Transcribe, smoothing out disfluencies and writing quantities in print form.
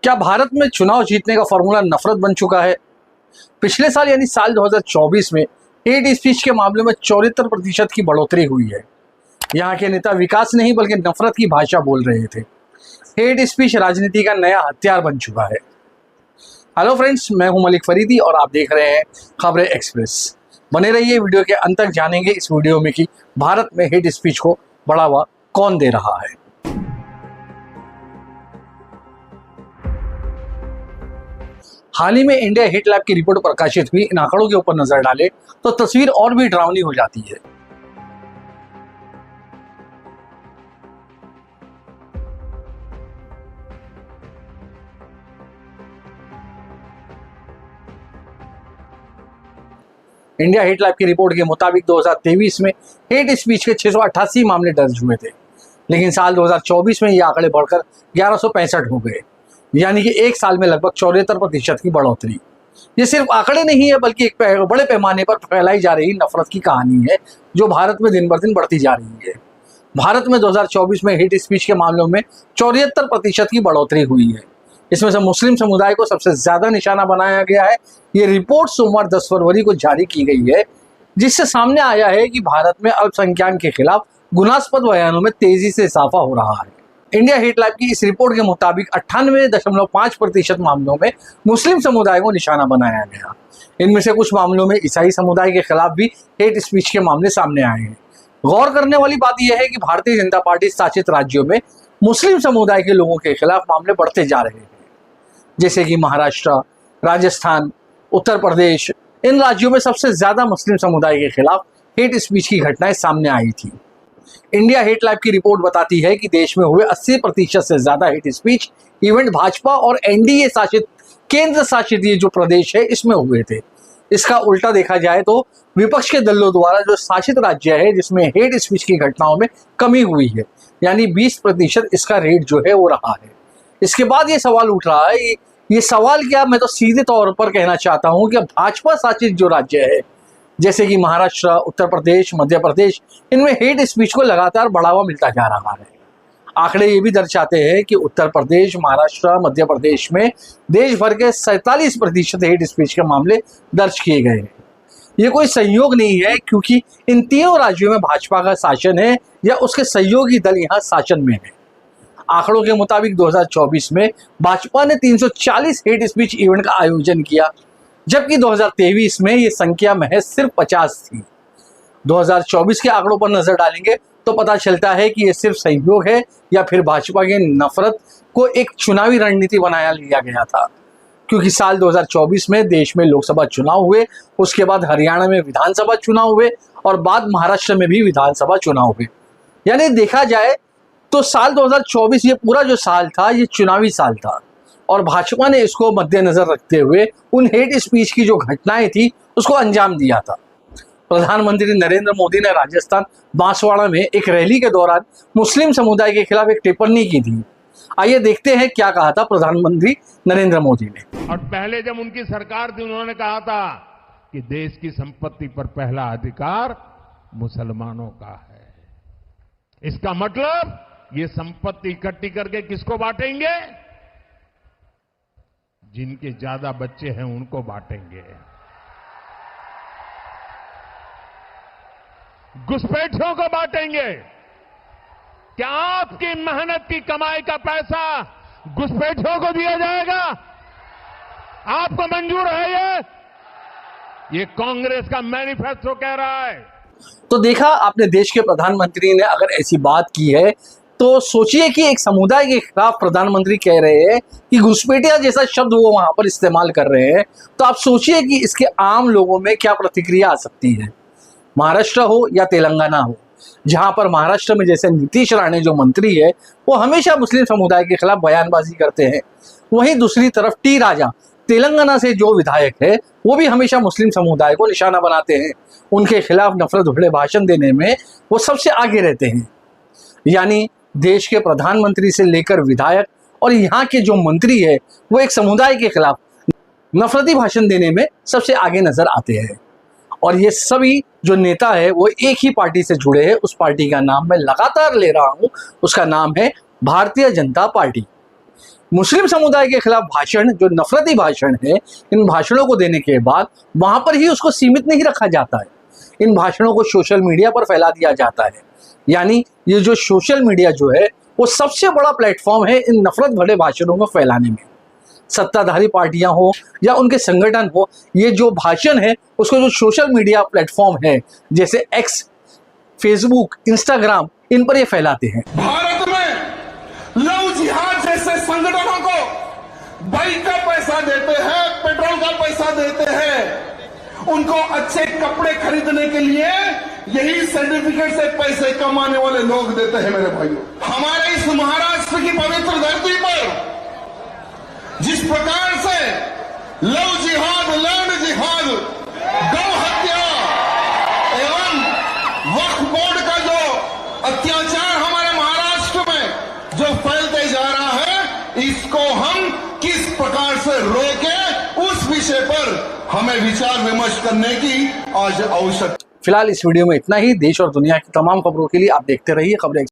क्या भारत में चुनाव जीतने का फॉर्मूला नफरत बन चुका है? पिछले साल यानी साल 2024 में हेट स्पीच के मामले में 74% की बढ़ोतरी हुई है। यहाँ के नेता विकास नहीं बल्कि नफरत की भाषा बोल रहे थे। हेट स्पीच राजनीति का नया हथियार बन चुका है। हेलो फ्रेंड्स, मैं हूं मलिक फरीदी और आप देख रहे हैं खबरें एक्सप्रेस। बने रहिए, वीडियो के अंत तक जानेंगे इस वीडियो में कि भारत में हेट स्पीच को बढ़ावा कौन दे रहा है। हाल ही में इंडिया हेट लैब की रिपोर्ट प्रकाशित हुई। इन आंकड़ों के ऊपर नजर डालें तो तस्वीर और भी डरावनी हो जाती है। इंडिया हेट लैब की रिपोर्ट के मुताबिक 2023 में हेट स्पीच के 688 मामले दर्ज हुए थे, लेकिन साल 2024 में ये आंकड़े बढ़कर 1165 हो गए, यानी कि एक साल में लगभग 74% की बढ़ोतरी। ये सिर्फ आंकड़े नहीं है बल्कि एक बड़े पैमाने पर फैलाई जा रही नफरत की कहानी है जो भारत में दिन ब दिन बढ़ती जा रही है। भारत में 2024 में हेट स्पीच के मामलों में 74% की बढ़ोतरी हुई है। इसमें से मुस्लिम समुदाय को सबसे ज्यादा निशाना बनाया गया है। ये रिपोर्ट सोमवार 10 फरवरी को जारी की गई है, जिससे सामने आया है कि भारत में अल्पसंख्यक के खिलाफ गुनास्पद बयानों में तेजी से इजाफा हो रहा है। इंडिया हेट लैब की इस रिपोर्ट के मुताबिक 98.5% मामलों में मुस्लिम समुदाय को निशाना बनाया गया। इनमें से कुछ मामलों में ईसाई समुदाय के खिलाफ भी हेट स्पीच के मामले सामने आए हैं। गौर करने वाली बात यह है कि भारतीय जनता पार्टी शासित राज्यों में मुस्लिम समुदाय के लोगों के खिलाफ मामले बढ़ते जा रहे हैं, जैसे कि महाराष्ट्र, राजस्थान, उत्तर प्रदेश। इन राज्यों में सबसे ज्यादा मुस्लिम समुदाय के खिलाफ हेट स्पीच की घटनाएं सामने आई थी। इंडिया हेट लैब की रिपोर्ट बताती है कि देश में हुए 80% से ज्यादा हेट स्पीच इवेंट भाजपा और एनडीए शासित केंद्र शासित ये जो प्रदेश है इसमें हुए थे। इसका उल्टा देखा जाए तो विपक्ष के दलों द्वारा जो शासित राज्य है जिसमें हेट स्पीच की घटनाओं में कमी हुई है, यानी 20% इसका रेट जो है वो रहा है। इसके बाद ये सवाल उठ रहा है, ये सवाल क्या, मैं तो सीधे तौर पर कहना चाहता हूं कि भाजपा शासित जो राज्य है जैसे कि महाराष्ट्र, उत्तर प्रदेश, मध्य प्रदेश, इनमें हेट स्पीच को लगातार बढ़ावा मिलता जा रहा है। आंकड़े ये भी दर्शाते हैं कि उत्तर प्रदेश, महाराष्ट्र, मध्य प्रदेश में देश भर के 47% हेट स्पीच के मामले दर्ज किए गए हैं। ये कोई संयोग नहीं है, क्योंकि इन तीनों राज्यों में भाजपा का शासन है या उसके सहयोगी दल यहाँ शासन में है। आंकड़ों के मुताबिक 2024 में भाजपा ने 340 हेट स्पीच इवेंट का आयोजन किया, जबकि 2023 में ये संख्या महज सिर्फ 50 थी। 2024 के आंकड़ों पर नजर डालेंगे तो पता चलता है कि ये सिर्फ संयोग है या फिर भाजपा के नफरत को एक चुनावी रणनीति बनाया लिया गया था, क्योंकि साल 2024 में देश में लोकसभा चुनाव हुए, उसके बाद हरियाणा में विधानसभा चुनाव हुए और बाद महाराष्ट्र में भी विधानसभा चुनाव हुए। यानी देखा जाए तो साल 2024 ये पूरा जो साल था ये चुनावी साल था और भाजपा ने इसको मद्देनजर रखते हुए उन हेट स्पीच की जो घटनाएं थी उसको अंजाम दिया था। प्रधानमंत्री नरेंद्र मोदी ने राजस्थान बांसवाड़ा में एक रैली के दौरान मुस्लिम समुदाय के खिलाफ एक टिप्पणी की थी। आइए देखते हैं क्या कहा था प्रधानमंत्री नरेंद्र मोदी ने। और पहले जब उनकी सरकार थी उन्होंने कहा था कि देश की संपत्ति पर पहला अधिकार मुसलमानों का है। इसका मतलब ये संपत्ति इकट्ठी करके किसको बांटेंगे? जिनके ज्यादा बच्चे हैं उनको बांटेंगे। घुसपैठियों को बांटेंगे। क्या आपकी मेहनत की कमाई का पैसा घुसपैठियों को दिया जाएगा? आपको मंजूर है? ये कांग्रेस का मैनिफेस्टो कह रहा है। तो देखा आपने, देश के प्रधानमंत्री ने अगर ऐसी बात की है तो सोचिए कि एक समुदाय के खिलाफ प्रधानमंत्री कह रहे हैं कि घुसपैठिया जैसा शब्द वो वहां पर इस्तेमाल कर रहे हैं, तो आप सोचिए कि इसके आम लोगों में क्या प्रतिक्रिया आ सकती है। महाराष्ट्र हो या तेलंगाना हो, जहां पर महाराष्ट्र में जैसे नीतीश राणे जो मंत्री है वो हमेशा मुस्लिम समुदाय के खिलाफ बयानबाजी करते हैं, वहीं दूसरी तरफ टी राजा तेलंगाना से जो विधायक है वो भी हमेशा मुस्लिम समुदाय को निशाना बनाते हैं। उनके खिलाफ नफरत भरे भाषण देने में वो सबसे आगे रहते हैं। यानी देश के प्रधानमंत्री से लेकर विधायक और यहाँ के जो मंत्री है वो एक समुदाय के खिलाफ नफरती भाषण देने में सबसे आगे नजर आते हैं। और ये सभी जो नेता है वो एक ही पार्टी से जुड़े हैं। उस पार्टी का नाम मैं लगातार ले रहा हूं, उसका नाम है भारतीय जनता पार्टी। मुस्लिम समुदाय के खिलाफ भाषण, जो नफरती भाषण है, इन भाषणों को देने के बाद वहां पर ही उसको सीमित नहीं रखा जाता है, इन भाषणों को सोशल मीडिया पर फैला दिया जाता है। यानी ये जो सोशल मीडिया जो है वो सबसे बड़ा प्लेटफॉर्म है इन नफरत भरे भाषणों को फैलाने में। सत्ताधारी पार्टियां हो या उनके संगठन हो, ये जो भाषण है उसको जो सोशल मीडिया प्लेटफॉर्म है जैसे एक्स, फेसबुक, इंस्टाग्राम, इन पर ये फैलाते हैं। भारत में लव जिहाद जैसे संगठनों को बाइक का पैसा देते हैं, पेट्रोल का पैसा देते हैं, उनको अच्छे कपड़े खरीदने के लिए यही सर्टिफिकेट से पैसे कमाने वाले लोग देते हैं। मेरे भाइयों, हमारे इस महाराष्ट्र की पवित्र धरती पर जिस प्रकार से लव जिहाद, लैंड जिहाद, गौ हत्या एवं वक्फ बोर्ड का जो अत्याचार हमारे महाराष्ट्र में जो फैलते जा रहा है, इसको हम किस प्रकार से रोकें, उस विषय पर हमें विचार विमर्श करने की आज आवश्यकता। फिलहाल इस वीडियो में इतना ही। देश और दुनिया की तमाम खबरों के लिए आप देखते रहिए खबरें।